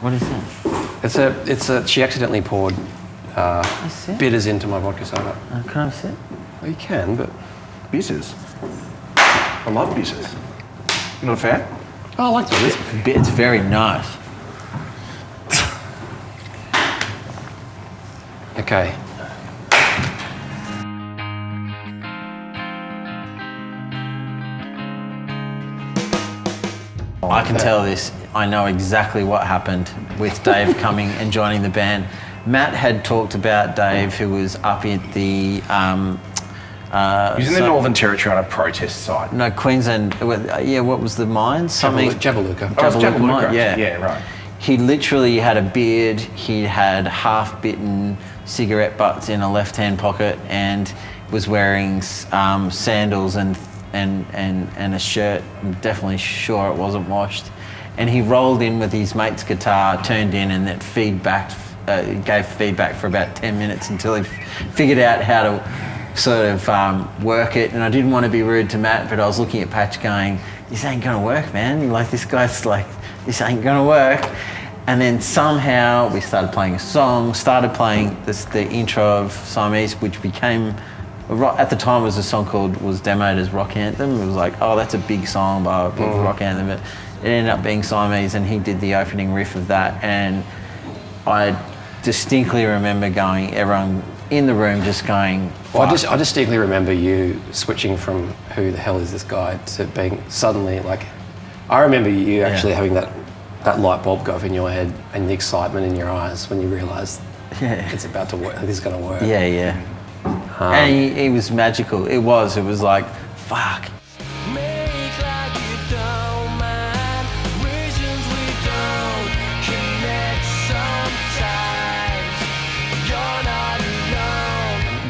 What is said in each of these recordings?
What is that? She accidentally poured bitters into my vodka soda. Can I have a sip? Well, you can, but Bitters. I love bitters. You not a fan? I like this. It's very nice. Okay. I can tell this. I know exactly what happened with Dave coming and joining the band. Matt had talked about Dave, who was up at the... He's in the Northern Territory on a protest site. No, Queensland. Yeah, what was the mine? Something. Jabiluka. Oh, it's Jabiluka mine, Jabiluka. Yeah, right. He literally had a beard. He had half-bitten cigarette butts in a left-hand pocket, and was wearing sandals and a shirt. I'm definitely sure it wasn't washed. And he rolled in with his mate's guitar, turned in, and that gave feedback for about 10 minutes until he figured out how to sort of work it. And I didn't want to be rude to Matt, but I was looking at Patch going, this ain't gonna work, man. Like, this guy's like, this ain't gonna work. And then somehow we started playing a song, started playing the intro of Siamese, which became, at the time was a song was demoed as Rock Anthem. It was like, oh, that's a big song, but Rock Anthem. But it ended up being Siamese, and he did the opening riff of that. And I distinctly remember everyone in the room just going, well, I distinctly remember you switching from who the hell is this guy to being suddenly like, I remember you actually having that light bulb go off in your head and the excitement in your eyes when you realised it's about to work, this is going to work. Yeah. And he was magical. It was like, fuck.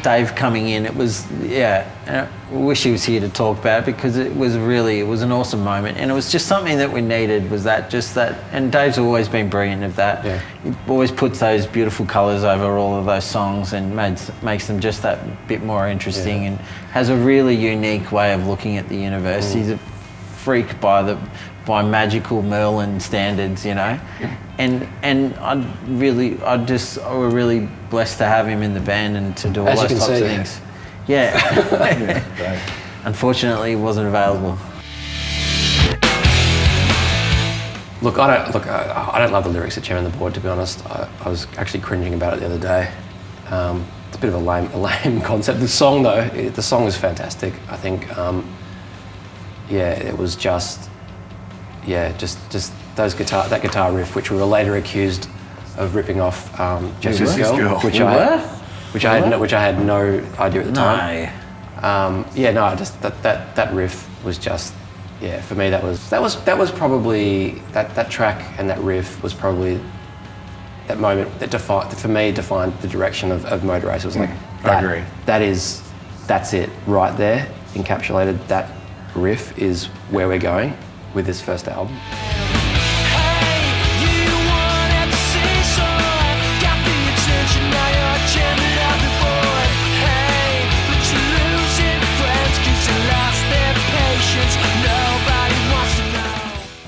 Dave coming in, it was, I wish he was here to talk about it, because it was an awesome moment, and it was just something that we needed, and Dave's always been brilliant of that. Yeah. He always puts those beautiful colours over all of those songs and makes them just that bit more interesting, and has a really unique way of looking at the universe. He's a freak by magical Merlin standards, you know. And we're really blessed to have him in the band and to do all those types of things. Yeah. Unfortunately, he wasn't available. Look, I don't love the lyrics of Chairman the Board, to be honest. I was actually cringing about it the other day. It's a bit of a lame concept. The song, though, the song is fantastic. I think, it was just that guitar riff, which we were later accused of ripping off Jesse's Girl, which I had no idea at the time. That riff was just, for me that was probably that track, and that riff was probably that moment that defined the direction of Motorrace. It was like, I agree. That's it right there, encapsulated. That riff is where we're going with this first album.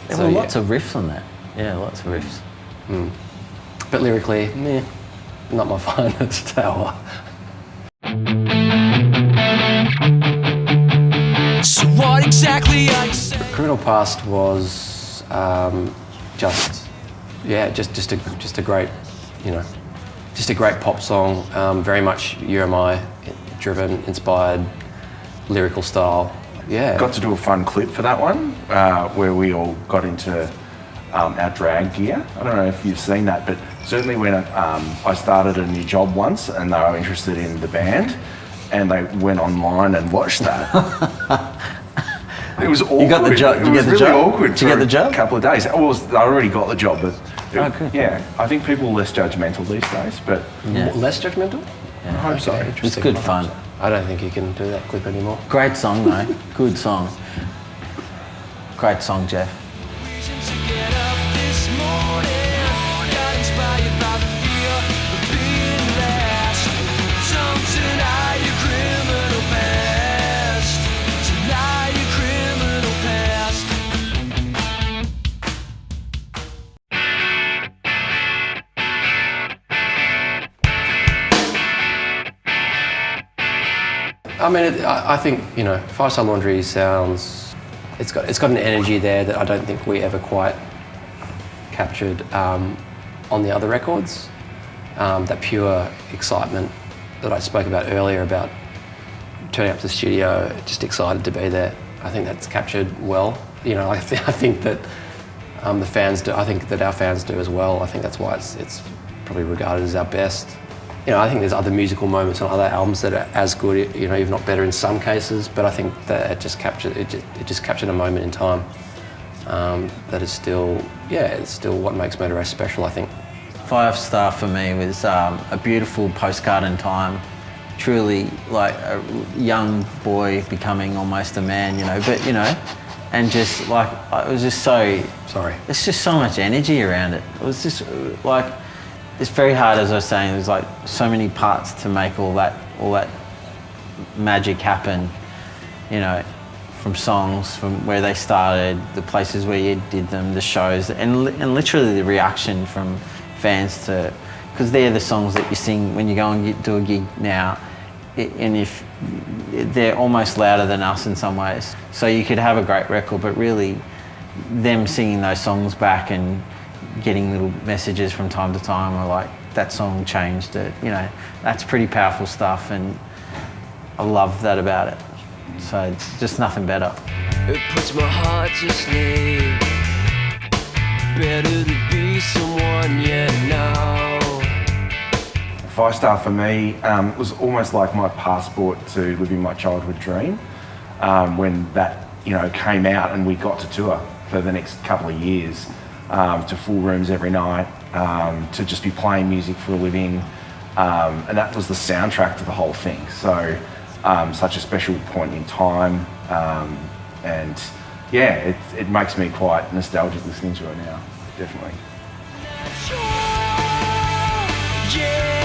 There were lots of riffs on that. Yeah, lots of riffs. But lyrically, not my finest hour. So what exactly are you saying? Criminal Past was just a great, just a great pop song. Very much UMI driven, inspired, lyrical style. Yeah. Got to do a fun clip for that one, where we all got into our drag gear. I don't know if you've seen that, but certainly when I started a new job once and they were interested in the band, and they went online and watched that. It was awkward. You got the job? It was really awkward. Did you get the job? A couple of days. I already got the job, but cool. I think people are less judgmental these days. But Less judgmental? I hope so. It's good fun. I don't think you can do that clip anymore. Great song, though. Good song. Great song, Jeff. I mean, I think, you know, Five Star Laundry sounds, it's got an energy there that I don't think we ever quite captured on the other records. That pure excitement that I spoke about earlier, about turning up to the studio, just excited to be there. I think that's captured well. You know, I think that the fans do. I think that our fans do as well. I think that's why it's probably regarded as our best. You know, I think there's other musical moments on other albums that are as good, you know, if not better in some cases. But I think that it just captured a moment in time that is still, yeah, it's still what makes Motorway special, I think. 5 Star for me was a beautiful postcard in time. Truly, like a young boy becoming almost a man, you know. But you know, and just like it was just so. Sorry. There's just so much energy around it. It was just like. It's very hard, as I was saying. There's like so many parts to make all that magic happen. You know, from songs, from where they started, the places where you did them, the shows, and literally the reaction from fans to, because they're the songs that you sing when you go and do a gig now, and if they're almost louder than us in some ways. So you could have a great record, but really, them singing those songs back and getting little messages from time to time are like, that song changed it, you know, that's pretty powerful stuff, and I love that about it. So just nothing better. It puts my heart to sleep. Better to be someone you know. 5 Star for me was almost like my passport to living my childhood dream. When that, you know, came out and we got to tour for the next couple of years. To full rooms every night, to just be playing music for a living, and that was the soundtrack to the whole thing. So, such a special point in time, and yeah, it makes me quite nostalgic listening to it now, definitely. Yeah.